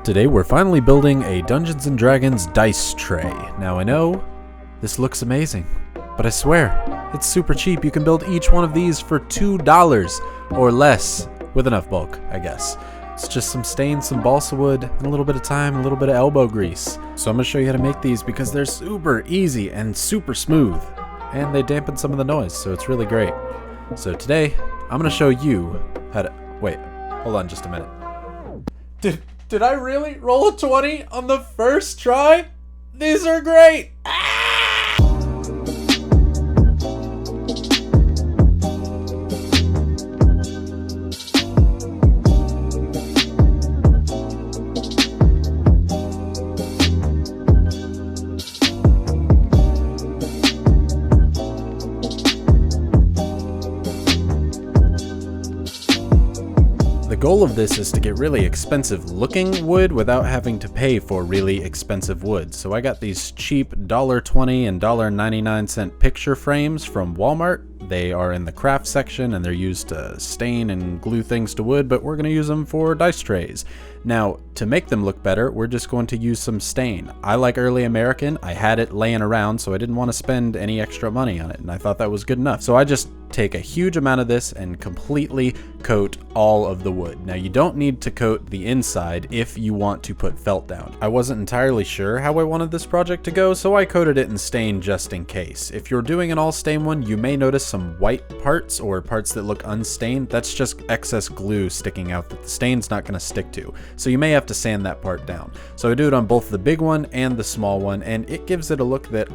Today we're finally building a Dungeons & Dragons dice tray. Now I know, this looks amazing, but I swear, it's super cheap. You can build each one of these for $2 or less, with enough bulk, I guess. It's just some stain, some balsa wood, and a little bit of time, a little bit of elbow grease. So I'm going to show you how to make these because they're super easy and super smooth. And they dampen some of the noise, so it's really great. So today, I'm going to show you how to... Wait, hold on just a minute. Did I really roll a 20 on the first try? These are great! The goal of this is to get really expensive looking wood without having to pay for really expensive wood. So I got these cheap $1.20 and $1.99 picture frames from Wal-Mart. They are in the craft section and they're used to stain and glue things to wood, but we're going to use them for dice trays. Now, to make them look better, we're just going to use some stain. I like Early American. I had it laying around, so I didn't want to spend any extra money on it, and I thought that was good enough. So I just take a huge amount of this and completely coat all of the wood. Now, you don't need to coat the inside if you want to put felt down. I wasn't entirely sure how I wanted this project to go, so I coated it in stain just in case. If you're doing an all stain one, you may notice some white parts or parts that look unstained. That's just excess glue sticking out that the stain's not going to stick to. So you may have to sand that part down. So I do it on both the big one and the small one, and it gives it a look that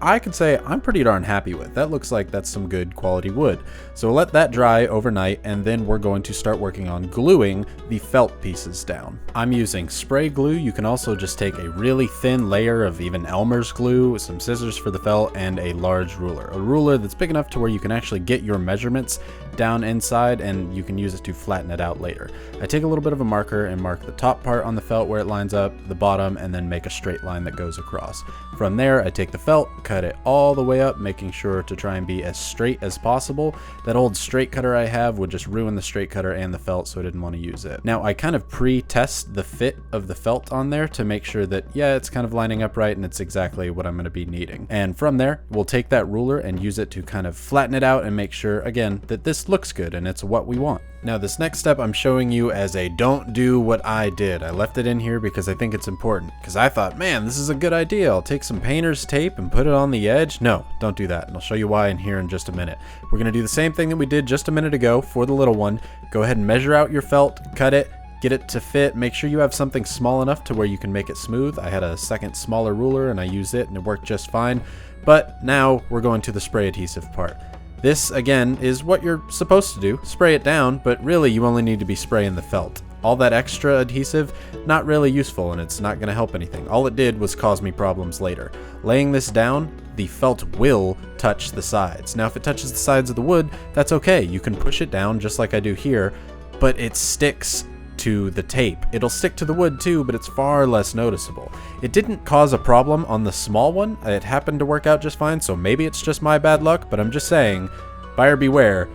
I could say I'm pretty darn happy with. That looks like that's some good quality wood. So we'll let that dry overnight, and then we're going to start working on gluing the felt pieces down. I'm using spray glue. You can also just take a really thin layer of even Elmer's glue, some scissors for the felt, and a large ruler. A ruler that's big enough to where you can actually get your measurements down inside, and you can use it to flatten it out later. I take a little bit of a marker and mark the top part on the felt where it lines up, the bottom, and then make a straight line that goes across. From there, I take the felt, cut it all the way up, making sure to try and be as straight as possible. That old straight cutter I have would just ruin the straight cutter and the felt, so I didn't want to use it. Now, I kind of pre-test the fit of the felt on there to make sure that, yeah, it's kind of lining up right and it's exactly what I'm going to be needing. And from there, we'll take that ruler and use it to kind of flatten it out and make sure, again, that this looks good and it's what we want. Now, this next step I'm showing you as a don't do what I did. I left it in here because I think it's important, because I thought, man, this is a good idea. I'll take some painter's tape and put it on the edge. No, don't do that. And I'll show you why in here in just a minute. We're going to do the same thing that we did just a minute ago for the little one. Go ahead and measure out your felt, cut it, get it to fit. Make sure you have something small enough to where you can make it smooth. I had a second smaller ruler and I used it and it worked just fine. But now we're going to the spray adhesive part. This, again, is what you're supposed to do. Spray it down, but really you only need to be spraying the felt. All that extra adhesive, not really useful, and it's not going to help anything. All it did was cause me problems later. Laying this down, the felt will touch the sides. Now, if it touches the sides of the wood, that's okay. You can push it down just like I do here, but it sticks to the tape. It'll stick to the wood too, but it's far less noticeable. It didn't cause a problem on the small one. It happened to work out just fine, so maybe it's just my bad luck, but I'm just saying, buyer beware.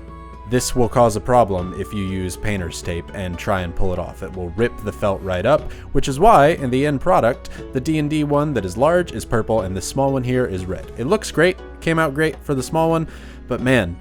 This will cause a problem if you use painter's tape and try and pull it off. It will rip the felt right up, which is why in the end product, the D&D one that is large is purple and the small one here is red. It looks great, came out great for the small one, but man,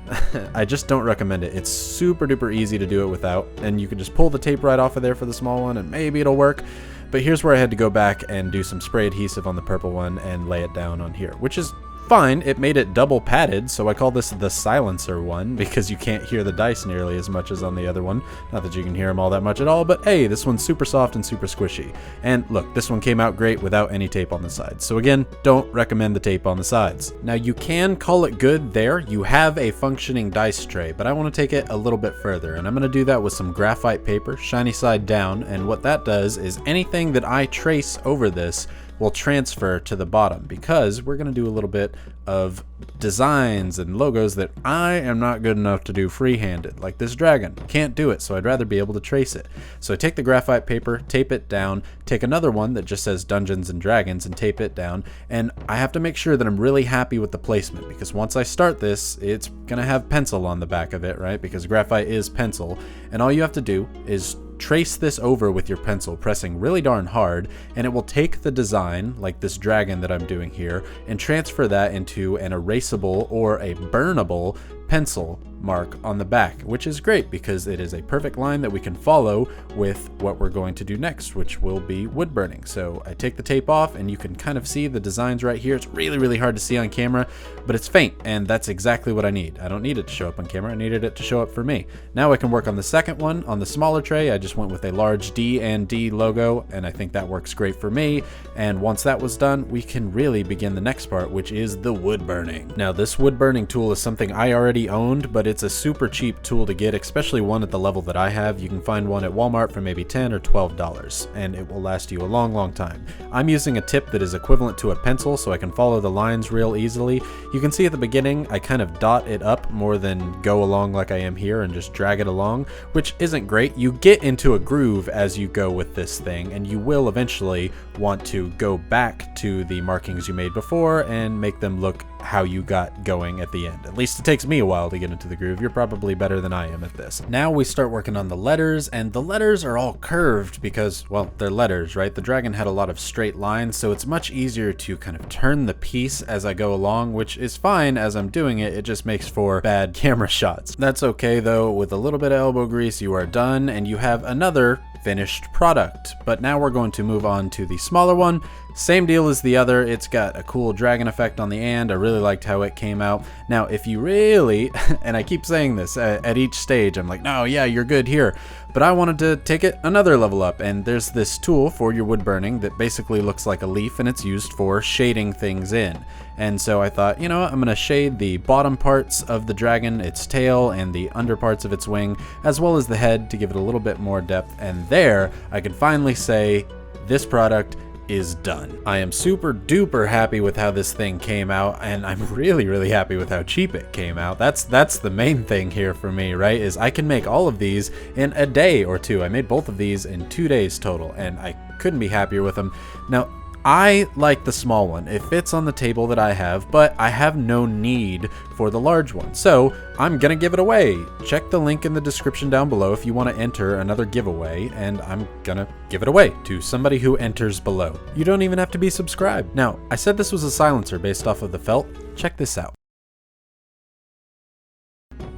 I just don't recommend it. It's super duper easy to do it without, and you can just pull the tape right off of there for the small one and maybe it'll work. But here's where I had to go back and do some spray adhesive on the purple one and lay it down on here, which is fine. It made it double padded, so I call this the silencer one because you can't hear the dice nearly as much as on the other one. Not that you can hear them all that much at all, but hey, this one's super soft and super squishy. And look, this one came out great without any tape on the sides. So again, don't recommend the tape on the sides. Now, you can call it good there. You have a functioning dice tray, but I want to take it a little bit further, and I'm going to do that with some graphite paper, shiny side down, and what that does is anything that I trace over this will transfer to the bottom, because we're going to do a little bit of designs and logos that I am not good enough to do free-handed, like this dragon. Can't do it, so I'd rather be able to trace it. So I take the graphite paper, tape it down, take another one that just says Dungeons and Dragons and tape it down, and I have to make sure that I'm really happy with the placement, because once I start this, it's going to have pencil on the back of it, right? Because graphite is pencil, and all you have to do is trace this over with your pencil, pressing really darn hard, and it will take the design, like this dragon that I'm doing here, and transfer that into an erasable or a burnable pencil mark on the back, which is great because it is a perfect line that we can follow with what we're going to do next, which will be wood burning. So I take the tape off and you can kind of see the designs right here. It's really hard to see on camera, but it's faint, and that's exactly what I need. I don't need it to show up on camera, I needed it to show up for me. Now I can work on the second one. On the smaller tray, I just went with a large D and D logo, and I think that works great for me. And once that was done, we can really begin the next part, which is the wood burning. Now this wood burning tool is something I already owned, but it's a super cheap tool to get, especially one at the level that I have. You can find one at Walmart for maybe $10 or $12, and it will last you a long time. I'm using a tip that is equivalent to a pencil, so I can follow the lines real easily. You can see at the beginning, I kind of dot it up more than go along like I am here and just drag it along, which isn't great. You get into a groove as you go with this thing, and you will eventually want to go back to the markings you made before and make them look how you got going at the end. At least it takes me a while to get into the groove. You're probably better than I am at this. Now we start working on the letters, and the letters are all curved because, well, they're letters, right? The dragon had a lot of straight lines, so it's much easier to kind of turn the piece as I go along, which is fine as I'm doing it. It just makes for bad camera shots. That's okay though. With a little bit of elbow grease, you are done, and you have another finished product. But now we're going to move on to the smaller one. Same deal as the other. It's got a cool dragon effect on the end. I really liked how it came out. Now, if you really, and I keep saying this at each stage, I'm like, no, yeah, you're good here. But I wanted to take it another level up, and there's this tool for your wood burning that basically looks like a leaf, and it's used for shading things in. And so I thought, you know what, I'm gonna shade the bottom parts of the dragon, its tail, and the under parts of its wing, as well as the head to give it a little bit more depth. And there, I can finally say, this product is done. I am super duper happy with how this thing came out, and I'm really happy with how cheap it came out. That's the main thing here for me, right? Is I can make all of these in a day or two. I made both of these in 2 days total, and I couldn't be happier with them. Now, I like the small one. It fits on the table that I have, but I have no need for the large one. So I'm gonna give it away. Check the link in the description down below if you want to enter another giveaway, and I'm gonna give it away to somebody who enters below. You don't even have to be subscribed. Now, I said this was a silencer based off of the felt. Check this out.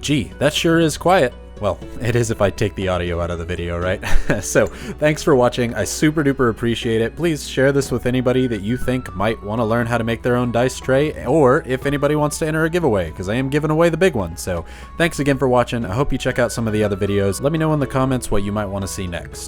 Gee, that sure is quiet. Well, it is if I take the audio out of the video, right? So, thanks for watching. I super duper appreciate it. Please share this with anybody that you think might want to learn how to make their own dice tray, or if anybody wants to enter a giveaway, because I am giving away the big one. So, thanks again for watching. I hope you check out some of the other videos. Let me know in the comments what you might want to see next.